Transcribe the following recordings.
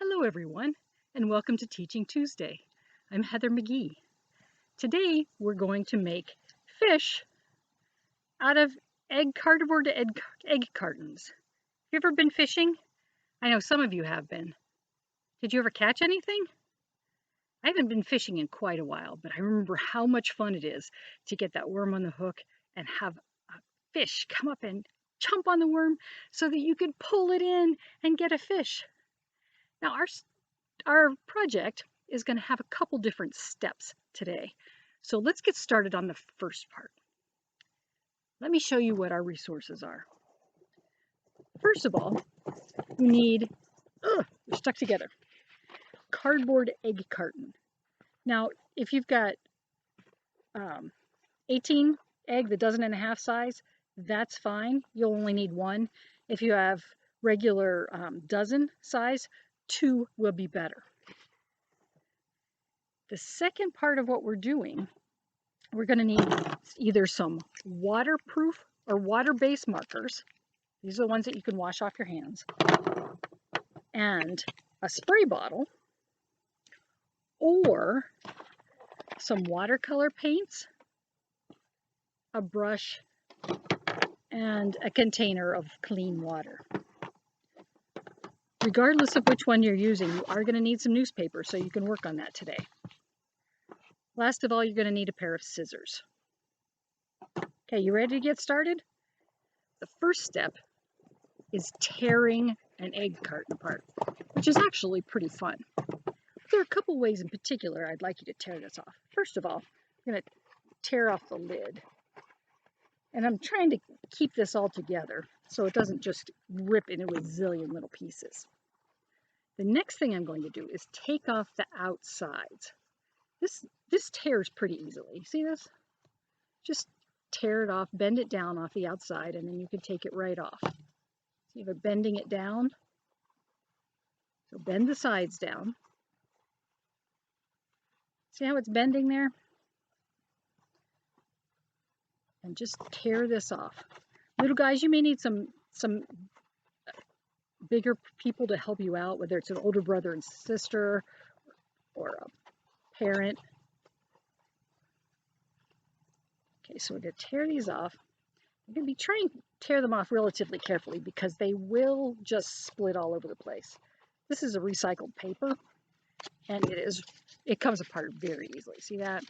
Hello everyone, and welcome to Teaching Tuesday. I'm Heather McGee. Today we're going to make fish out of cardboard egg cartons. Have you ever been fishing? I know some of you have been. Did you ever catch anything? I haven't been fishing in quite a while, but I remember how much fun it is to get that worm on the hook and have a fish come up and chomp on the worm so that you could pull it in and get a fish. Now our project is going to have a couple different steps today. So let's get started on the first part. Let me show you what our resources are. First of all, you need, they're stuck together, cardboard egg carton. Now, if you've got 18 egg, the dozen and a half size, that's fine. You'll only need one. If you have regular dozen size, 2 will be better. The second part of what we're doing, we're going to need either some waterproof or water-based markers. These are the ones that you can wash off your hands. And a spray bottle or some watercolor paints, a brush, and a container of clean water. Regardless of which one you're using, you are going to need some newspaper, so you can work on that today. Last of all, you're going to need a pair of scissors. Okay, you ready to get started? The first step is tearing an egg carton apart, which is actually pretty fun. There are a couple ways in particular I'd like you to tear this off. First of all, I'm going to tear off the lid. And I'm trying to keep this all together so it doesn't just rip into a zillion little pieces. The next thing I'm going to do is take off the outsides. This tears pretty easily. See this? Just tear it off, bend it down off the outside, and then you can take it right off. See if I'm bending it down. So bend the sides down. See how it's bending there? And just tear this off. Little guys, you may need some bigger people to help you out, whether it's an older brother and sister or a parent. Okay, so we're going to tear these off. I'm going to be trying to tear them off relatively carefully because they will just split all over the place. This is a recycled paper, and it comes apart very easily. See that?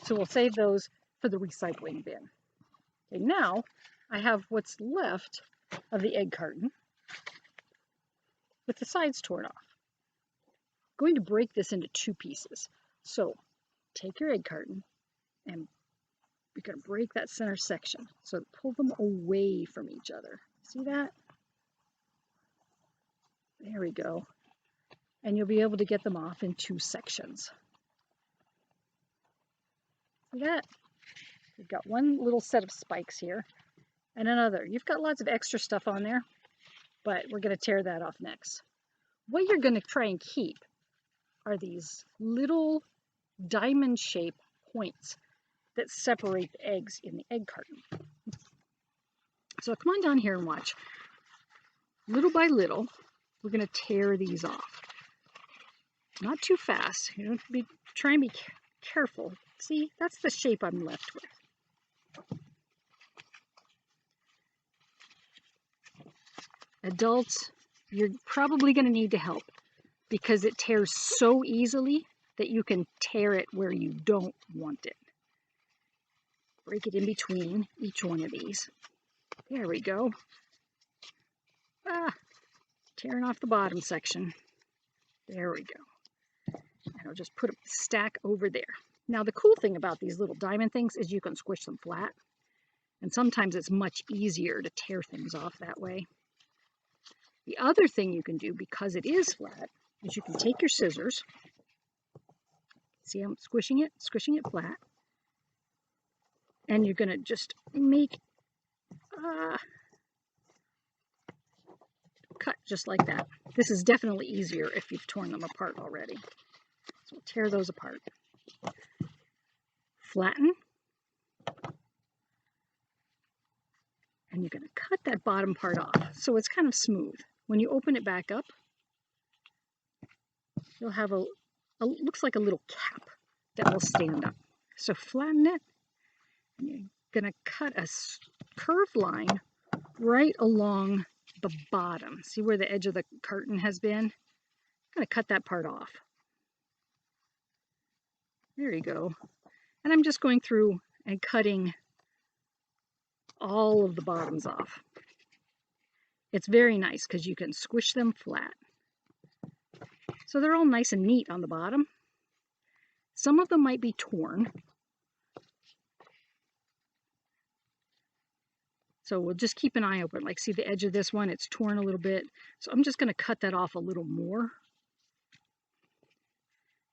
So we'll save those for the recycling bin. Okay, now I have what's left of the egg carton with the sides torn off. I'm going to break this into 2 pieces. So take your egg carton and you're going to break that center section. So pull them away from each other. See that? There we go. And you'll be able to get them off in 2 sections. See that? You've got one little set of spikes here and another. You've got lots of extra stuff on there, but we're going to tear that off next. What you're going to try and keep are these little diamond-shaped points that separate the eggs in the egg carton. So come on down here and watch. Little by little, we're going to tear these off. Not too fast. You know, try and be careful. See, that's the shape I'm left with. Adults, you're probably going to need to help because it tears so easily that you can tear it where you don't want it. Break it in between each one of these. There we go. Tearing off the bottom section. There we go. And I'll just put a stack over there. Now the cool thing about these little diamond things is you can squish them flat. And sometimes it's much easier to tear things off that way. The other thing you can do, because it is flat, is you can take your scissors. See how I'm squishing it flat. And you're going to just make cut just like that. This is definitely easier if you've torn them apart already. So we'll tear those apart. Flatten. And you're going to cut that bottom part off so it's kind of smooth. When you open it back up, you'll have a looks like a little cap that will stand up. So flatten it, and you're going to cut a curved line right along the bottom. See where the edge of the carton has been? I'm going to cut that part off. There you go. And I'm just going through and cutting all of the bottoms off. It's very nice because you can squish them flat. So they're all nice and neat on the bottom. Some of them might be torn. So we'll just keep an eye open. Like, see the edge of this one, it's torn a little bit. So I'm just going to cut that off a little more.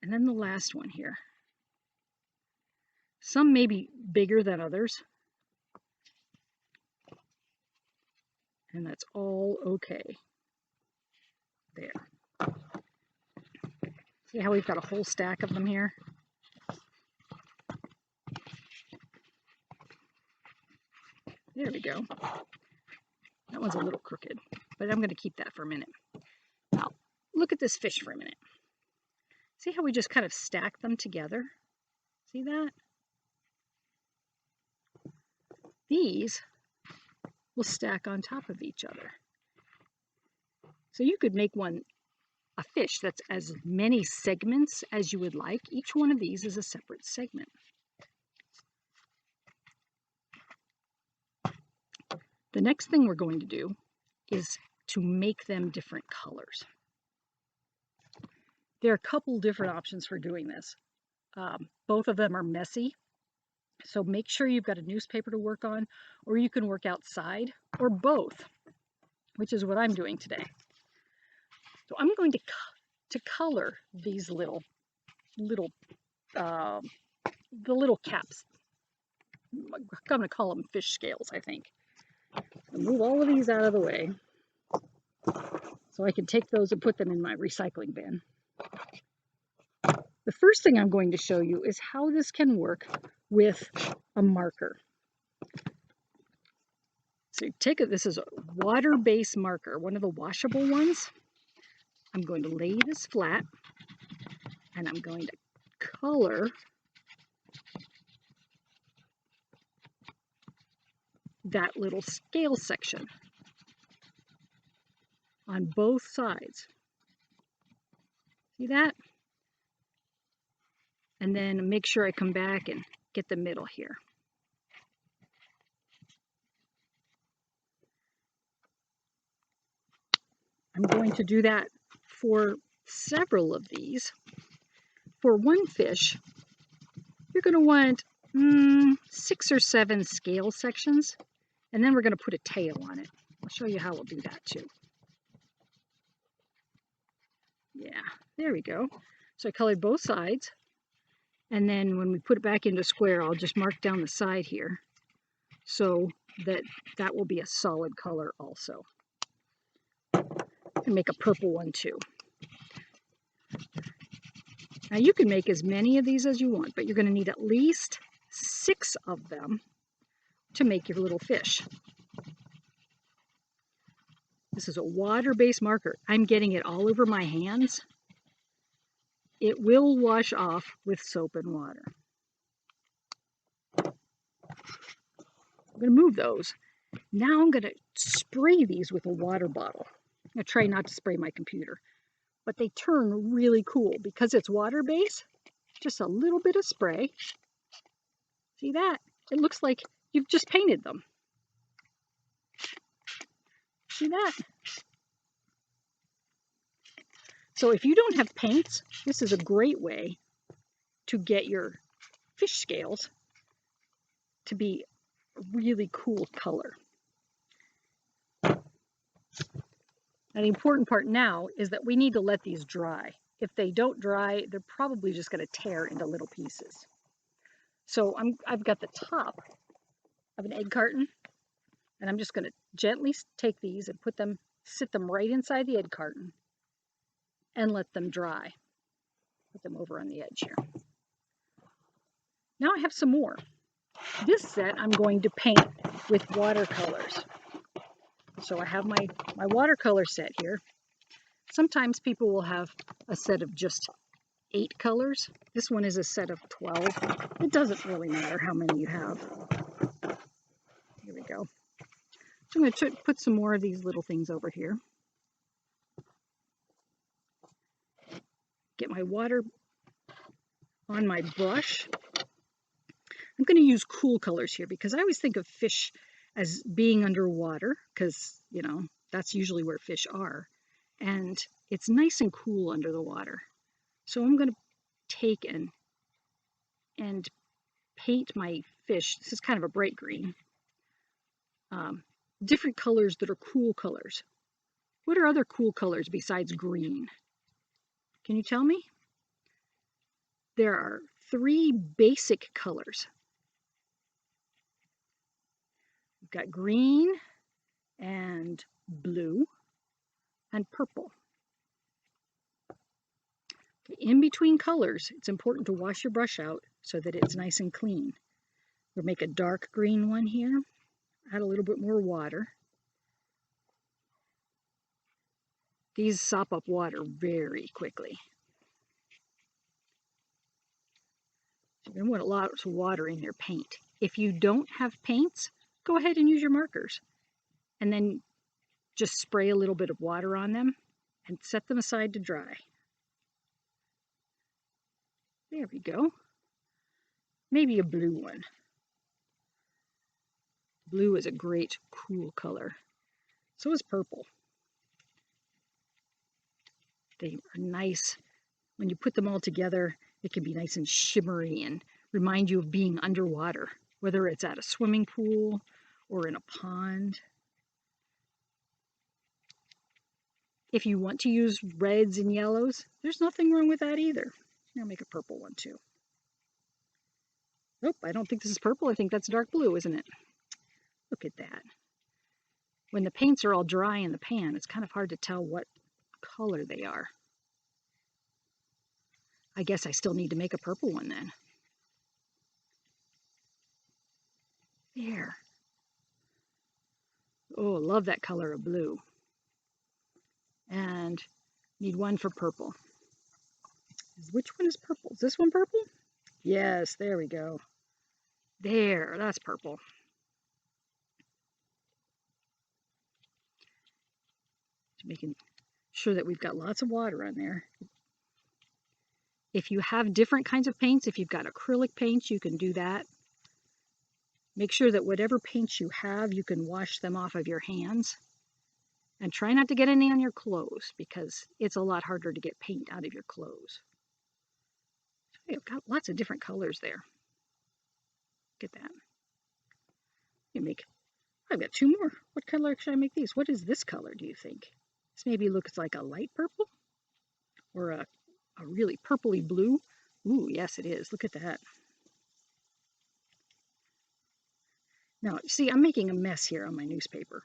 And then the last one here. Some may be bigger than others. And that's all okay. There. See how we've got a whole stack of them here? There we go. That one's a little crooked, but I'm going to keep that for a minute. Now, look at this fish for a minute. See how we just kind of stack them together? See that? These will stack on top of each other. So you could make a fish that's as many segments as you would like. Each one of these is a separate segment. The next thing we're going to do is to make them different colors. There are a couple different options for doing this. Both of them are messy, so make sure you've got a newspaper to work on, or you can work outside, or both, which is what I'm doing today. So I'm going to color these little the little caps. I'm going to call them fish scales, I think. I'll move all of these out of the way so I can take those and put them in my recycling bin. The first thing I'm going to show you is how this can work with a marker. So you take this is a water-based marker, one of the washable ones. I'm going to lay this flat and I'm going to color that little scale section on both sides. See that? And then make sure I come back and get the middle here. I'm going to do that for several of these. For one fish, you're going to want 6 or 7 scale sections, and then we're going to put a tail on it. I'll show you how we'll do that too. Yeah, there we go. So I colored both sides, and then when we put it back into square, I'll just mark down the side here so that will be a solid color also. And make a purple one too. Now you can make as many of these as you want, but you're going to need at least 6 of them to make your little fish. This is a water-based marker. I'm getting it all over my hands. It will wash off with soap and water. I'm going to move those. Now I'm going to spray these with a water bottle. I'm going to try not to spray my computer. But they turn really cool because it's water-based. Just a little bit of spray. See that? It looks like you've just painted them. See that? So if you don't have paints, this is a great way to get your fish scales to be a really cool color. Now, the important part now is that we need to let these dry. If they don't dry, they're probably just going to tear into little pieces. So I've got the top of an egg carton, and I'm just going to gently take these and sit them right inside the egg carton and let them dry. Put them over on the edge here. Now I have some more. This set I'm going to paint with watercolors. So I have my watercolor set here. Sometimes people will have a set of just 8 colors. This one is a set of 12. It doesn't really matter how many you have. Here we go. So I'm going to put some more of these little things over here. Get my water on my brush. I'm going to use cool colors here because I always think of fish as being underwater because, you know, that's usually where fish are. And it's nice and cool under the water. So I'm going to take and paint my fish. This is kind of a bright green. Different colors that are cool colors. What are other cool colors besides green? Can you tell me? There are 3 basic colors. We've got green and blue and purple. In between colors, it's important to wash your brush out so that it's nice and clean. We'll make a dark green one here. Add a little bit more water. These sop up water very quickly. So you're going to want lots of water in your paint. If you don't have paints, go ahead and use your markers. And then just spray a little bit of water on them and set them aside to dry. There we go. Maybe a blue one. Blue is a great cool color. So is purple. They are nice. When you put them all together, it can be nice and shimmery and remind you of being underwater, whether it's at a swimming pool or in a pond. If you want to use reds and yellows, there's nothing wrong with that either. I'll make a purple one too. Nope, I don't think this is purple. I think that's dark blue, isn't it? Look at that. When the paints are all dry in the pan, it's kind of hard to tell what color they are. I guess I still need to make a purple one then. There. Oh, love that color of blue. And need one for purple. Which one is purple? Is this one purple? Yes, there we go. There, that's purple. Making sure that we've got lots of water on there. If you have different kinds of paints, if you've got acrylic paints, you can do that. Make sure that whatever paints you have, you can wash them off of your hands. And try not to get any on your clothes because it's a lot harder to get paint out of your clothes. I've got lots of different colors there. Look at that. I've got 2 more. What color should I make these? What is this color, do you think? This maybe looks like a light purple or a really purpley blue. Ooh, yes it is. Look at that. Now, see, I'm making a mess here on my newspaper.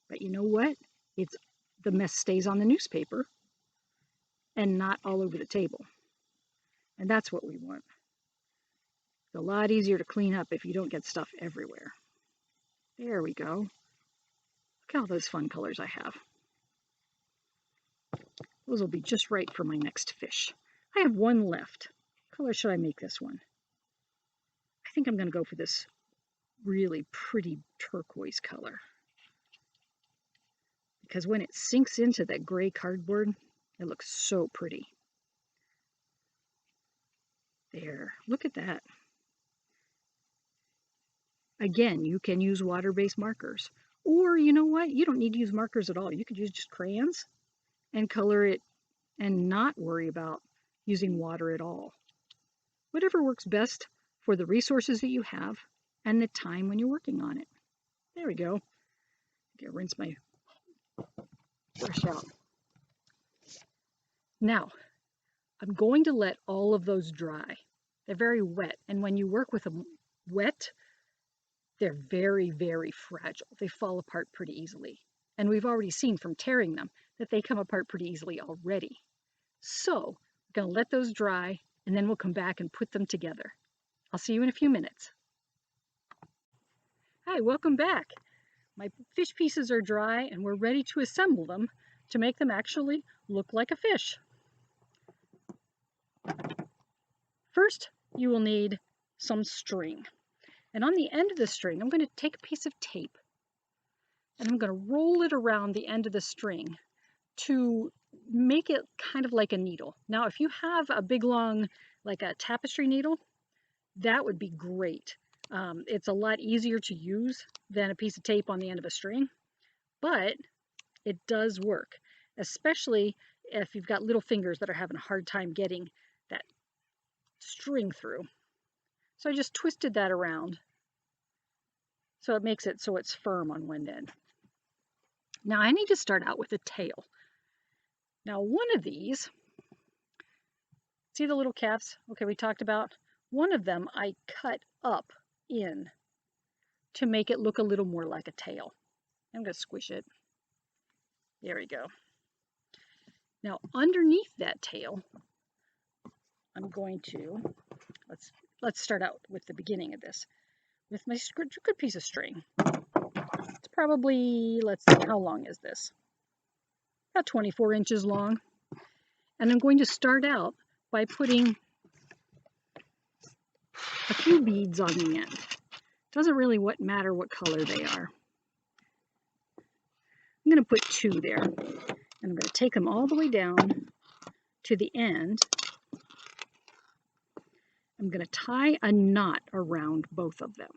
But you know what? The mess stays on the newspaper and not all over the table. And that's what we want. It's a lot easier to clean up if you don't get stuff everywhere. There we go. Look at all those fun colors I have. Those will be just right for my next fish. I have one left. What color should I make this one? I think I'm going to go for this really pretty turquoise color. Because when it sinks into that gray cardboard, it looks so pretty. There, look at that. Again, you can use water-based markers. Or, you know what? You don't need to use markers at all. You could use just crayons and color it and not worry about using water at all. Whatever works best for the resources that you have and the time when you're working on it. There we go. Okay, rinse my brush out. Now, I'm going to let all of those dry. They're very wet, and when you work with them wet, they're very, very fragile. They fall apart pretty easily. And we've already seen from tearing them that they come apart pretty easily already. So, we're going to let those dry, and then we'll come back and put them together. I'll see you in a few minutes. Hi, welcome back. My fish pieces are dry, and we're ready to assemble them to make them actually look like a fish. First, you will need some string. And on the end of the string, I'm going to take a piece of tape and I'm going to roll it around the end of the string to make it kind of like a needle. Now, if you have a big long, like a tapestry needle, that would be great. It's a lot easier to use than a piece of tape on the end of a string, but it does work, especially if you've got little fingers that are having a hard time getting that string through. So I just twisted that around so it makes it so it's firm on one end. Now I need to start out with a tail. Now one of these, see the little caps? Okay, we talked about. One of them I cut up in to make it look a little more like a tail. I'm going to squish it. There we go. Now underneath that tail, I'm going to, let's start out with the beginning of this. With my good piece of string. It's probably, let's see, how long is this? About 24 inches long. And I'm going to start out by putting a few beads on the end. Doesn't really matter what color they are. I'm going to put 2 there. And I'm going to take them all the way down to the end. I'm going to tie a knot around both of them.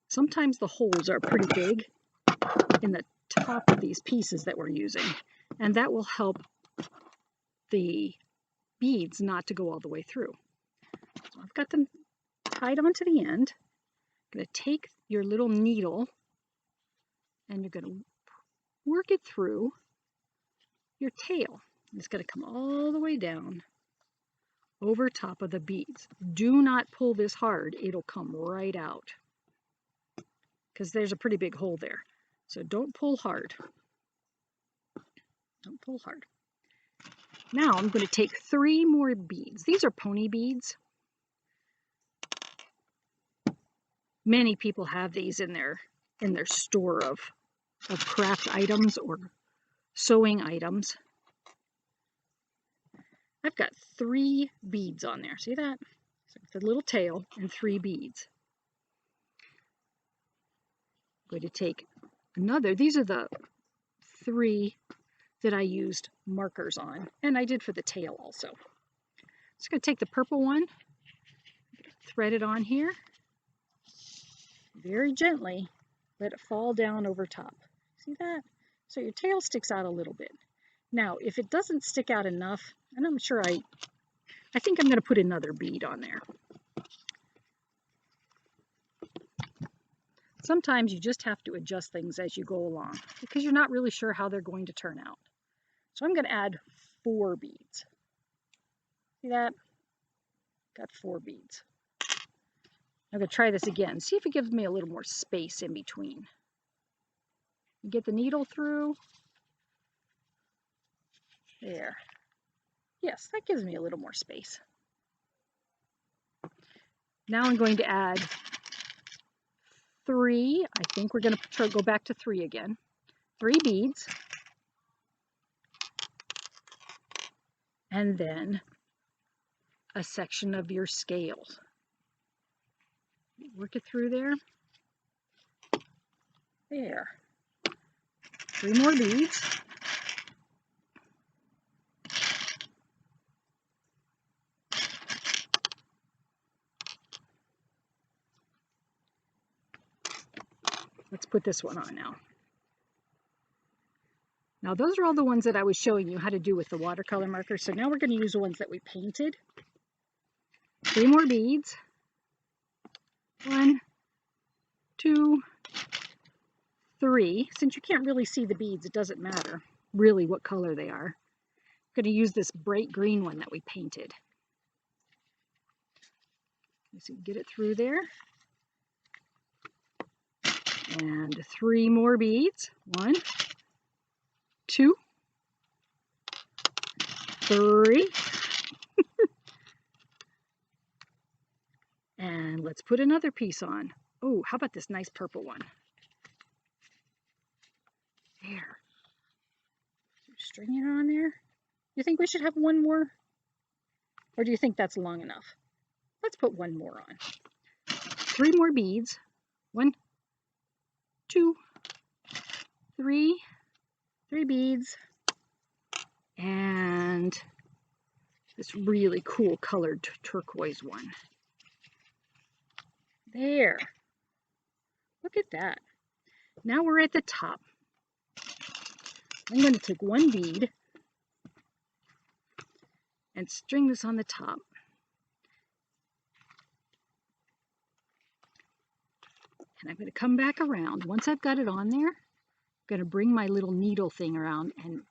Sometimes the holes are pretty big in the top of these pieces that we're using, and that will help the beads not to go all the way through. So I've got them tied onto the end. I'm going to take your little needle and you're going to work it through your tail. It's going to come all the way down over top of the beads. Do not pull this hard. It'll come right out because there's a pretty big hole there. So don't pull hard. Don't pull hard. Now I'm going to take 3 more beads. These are pony beads. Many people have these in their store of craft items or sewing items. I've got 3 beads on there. See that? So the little tail and 3 beads. I'm going to take another. These are the 3 that I used markers on, and I did for the tail also. Just going to take the purple one, thread it on here, very gently, let it fall down over top. See that? So your tail sticks out a little bit. Now, if it doesn't stick out enough, and I'm sure I think I'm going to put another bead on there. Sometimes you just have to adjust things as you go along because you're not really sure how they're going to turn out. So I'm going to add 4 beads. See that? Got 4 beads. I'm going to try this again. See if it gives me a little more space in between. Get the needle through. There. Yes, that gives me a little more space. Now I'm going to add 3. I think we're going to go back to 3 again. 3 beads. And then a section of your scales. Work it through there. There. 3 more beads. Let's put this one on now. Now those are all the ones that I was showing you how to do with the watercolor marker. So now we're going to use the ones that we painted. 3 more beads. 1, 2, 3. Since you can't really see the beads, it doesn't matter really what color they are. I'm going to use this bright green one that we painted. So get it through there. And 3 more beads. 1, 2, 3. And let's put another piece on. Oh, how about this nice purple one? There. String it on there. You think we should have one more? Or do you think that's long enough? Let's put one more on. 3 more beads. 1, 2, 3. 3 beads. And this really cool colored turquoise one. There. Look at that. Now we're at the top. I'm going to take 1 bead and string this on the top. And I'm going to come back around. Once I've got it on there, I'm going to bring my little needle thing around and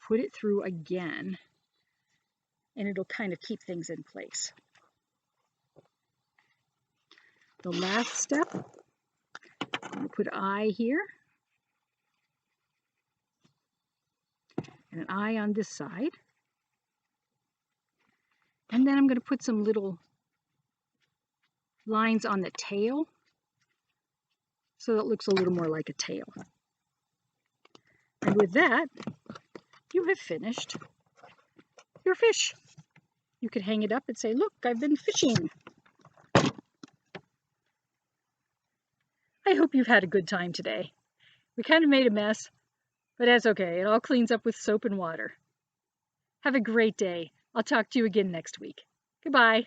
put it through again. And it'll kind of keep things in place. The last step, I'm going to put an eye here. And an eye on this side. And then I'm going to put some little lines on the tail so that it looks a little more like a tail. And with that, you have finished your fish. You could hang it up and say, look, I've been fishing. I hope you've had a good time today. We kind of made a mess, but that's okay. It all cleans up with soap and water. Have a great day. I'll talk to you again next week. Goodbye.